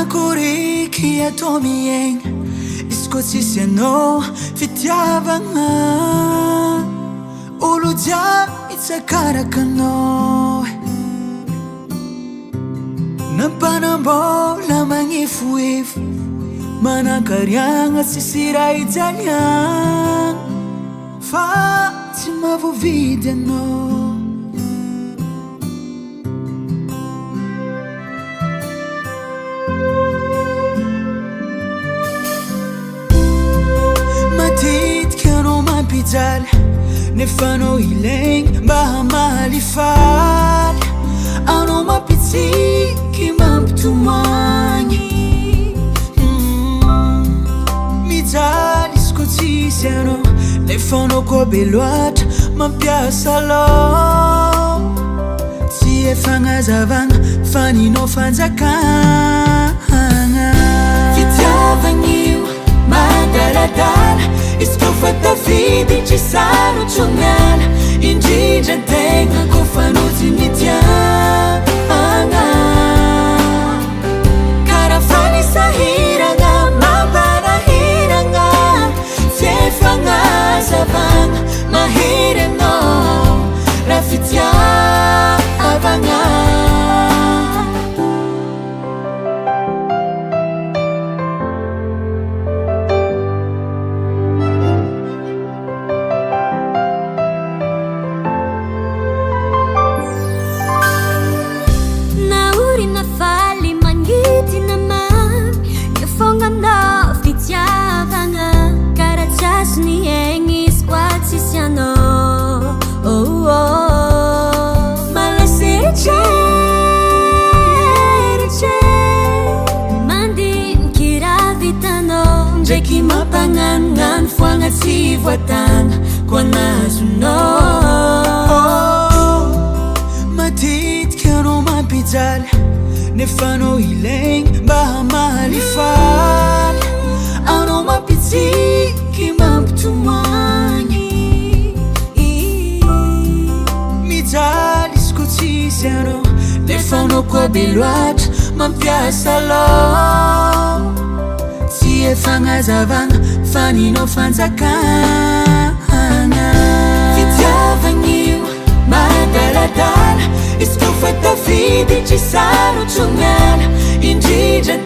akory atao miaigna izy koa tsisy anao fitiavagna olo jiaby itsakaraky anao nampanambola magnefoefo manankariagna tsisy raha ijaliagna fa tsy mahavoavidy anao matetika anao mampijaly nefa anao ilaigna mba hamalifaly anao mampitsiky mampitomagny mijaly izy koa tsisy anao nefa anao koa be loatra mampiasa lao tsy efagnazavagna fa ninao fanjakagna fitiavagn'io madaladala izy koa fa tafiditry sarotsoniala indrindra tegna koa fanozy mitiavagna karaha fanisahiragna mampanahiragna tsy efagnazavagna mahery anao raha fitiavagna mapangangan foagna tsy voatagna koa nazonao matetika anao mampijaly nefa anao ilaigna mba hamalifaly anao mampitsiky mampitomagny mijaly izy koa tsisy anao nefa anao koa be loatra mampiasa lao tsy efagnazavagna fa ninao fanjakagna fitiavagn'io madaladala izy koa fa tafiditry sarotsoniala indrindra